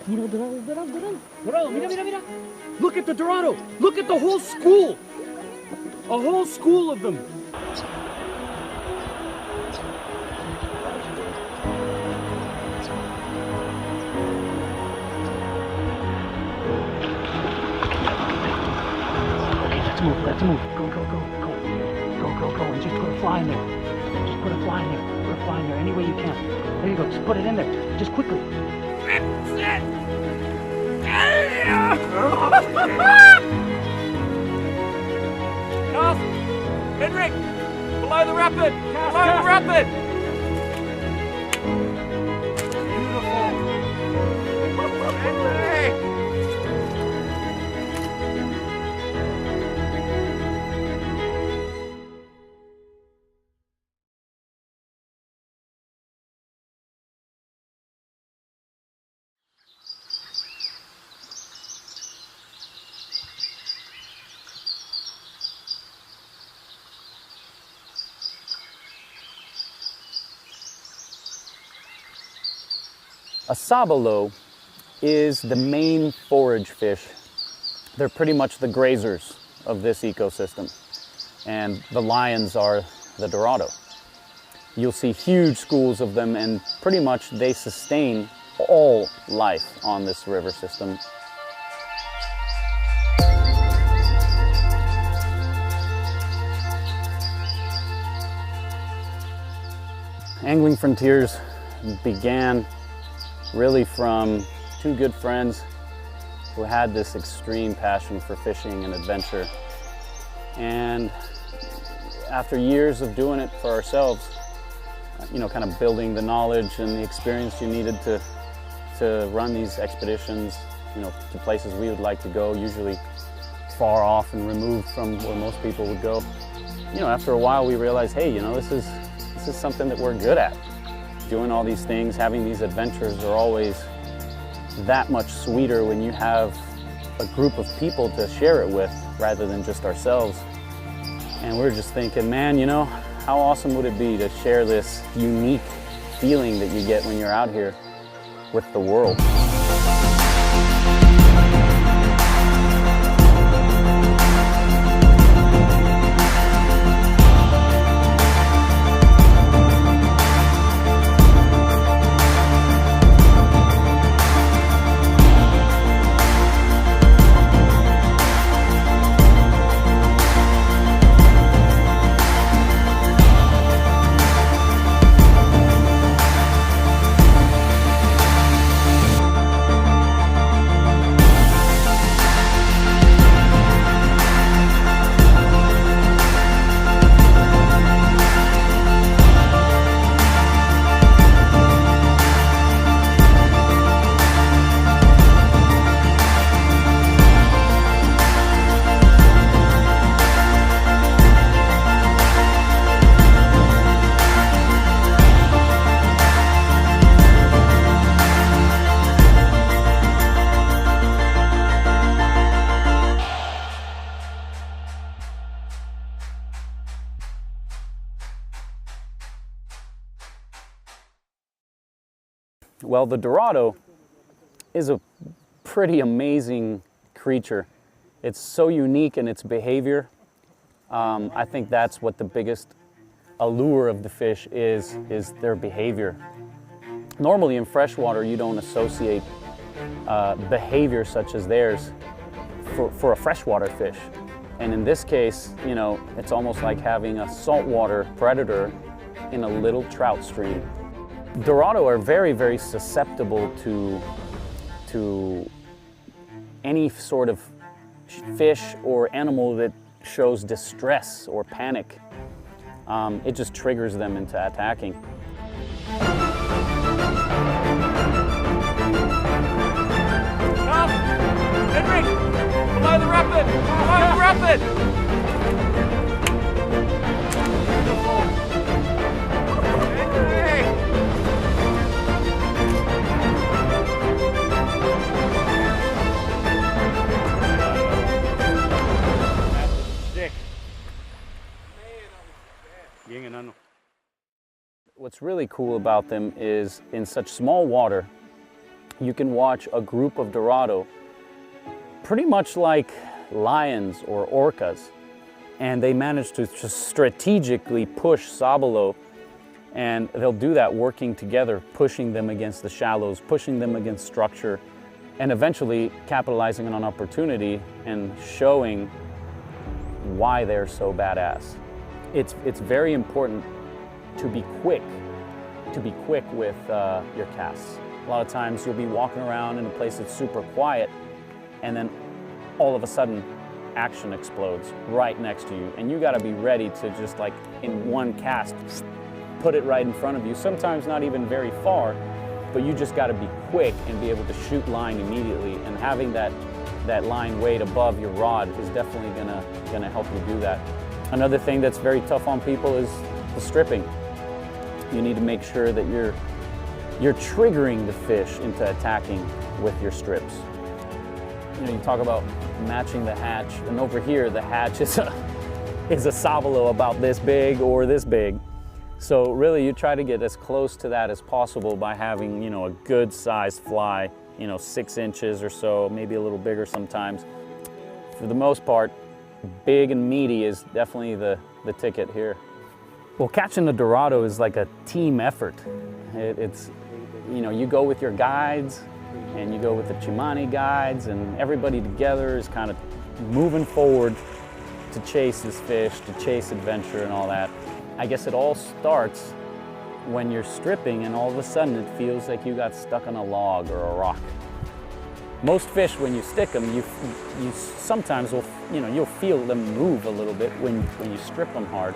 Mira, Dorado, Dorado, Dorado. Dorado, mira, mira, mira. Look at the Dorado. Look at the whole school. A whole school of them. Let's move. Go, go, go, go. Go, go, go. And just put a fly in there. Just put a fly in there. Put a fly in there any way you can. There you go. Just put it in there. Just quickly. Cast! Frederick! Below the rapid! Below the rapid! Beautiful! A sabalo is the main forage fish. They're pretty much the grazers of this ecosystem. And the lions are the Dorado. You'll see huge schools of them, and pretty much they sustain all life on this river system. Angling Frontiers began really from two good friends who had this extreme passion for fishing and adventure. And after years of doing it for ourselves, you know, kind of building the knowledge and the experience you needed to run these expeditions, you know, to places we would like to go, usually far off and removed from where most people would go. You know, after a while we realized, hey, you know, this is something that we're good at. Doing all these things, having these adventures are always that much sweeter when you have a group of people to share it with rather than just ourselves. And we're just thinking, man, you know, how awesome would it be to share this unique feeling that you get when you're out here with the world. Well, the Dorado is a pretty amazing creature. It's so unique in its behavior. I think that's what the biggest allure of the fish is their behavior. Normally in freshwater, you don't associate behavior such as theirs for a freshwater fish. And in this case, you know, it's almost like having a saltwater predator in a little trout stream. Dorado are very, very susceptible to any sort of fish or animal that shows distress or panic. It just triggers them into attacking. Stop! Henry! Below the rapid! Below the rapid! What's really cool about them is in such small water, you can watch a group of Dorado, pretty much like lions or orcas, and they manage to just strategically push sabalo, and they'll do that working together, pushing them against the shallows, pushing them against structure, and eventually capitalizing on an opportunity and showing why they're so badass. It's very important to be quick with your casts. A lot of times you'll be walking around in a place that's super quiet, and then all of a sudden action explodes right next to you, and you got to be ready to just like in one cast put it right in front of you, sometimes not even very far, but you just got to be quick and be able to shoot line immediately, and having that line weight above your rod is definitely gonna help you do that. Another thing that's very tough on people is the stripping. You need to make sure that you're triggering the fish into attacking with your strips. You know, you talk about matching the hatch, and over here the hatch is a sabalo about this big or this big. So really you try to get as close to that as possible by having, you know, a good sized fly, you know, 6 inches or so, maybe a little bigger sometimes. For the most part, big and meaty is definitely the ticket here. Well, catching the Dorado is like a team effort. It's, you know, you go with your guides and you go with the Tsimane guides, and everybody together is kind of moving forward to chase this fish, to chase adventure and all that. I guess it all starts when you're stripping and all of a sudden it feels like you got stuck on a log or a rock. Most fish, when you stick them, you sometimes will, you know, you'll feel them move a little bit when you strip them hard.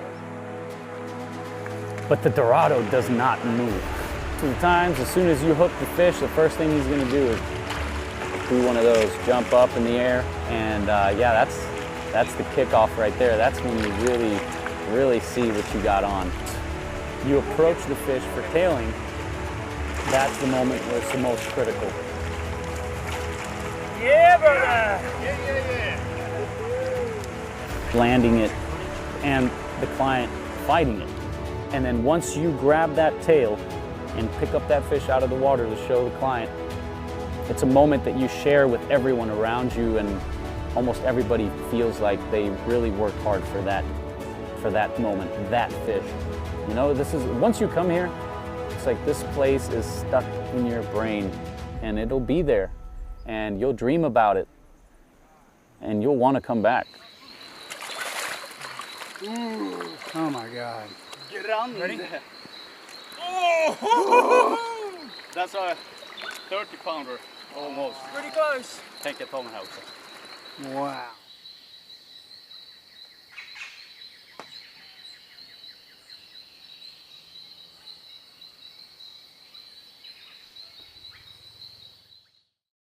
But the Dorado does not move. Sometimes, as soon as you hook the fish, the first thing he's gonna do is do one of those, jump up in the air, and yeah, that's the kickoff right there. That's when you really see what you got on. You approach the fish for tailing, that's the moment where it's the most critical. Yeah, brother! Yeah. Landing it and the client fighting it. And then once you grab that tail and pick up that fish out of the water to show the client, it's a moment that you share with everyone around you, and almost everybody feels like they really worked hard for that moment, that fish. You know, this is, once you come here, it's like this place is stuck in your brain, and it'll be there, and you'll dream about it, and you'll want to come back. Ooh. Oh my God. Get on. Ready? Oh! That's a 30-pounder, almost. Pretty close. Tänk ett tomhälsa. Wow.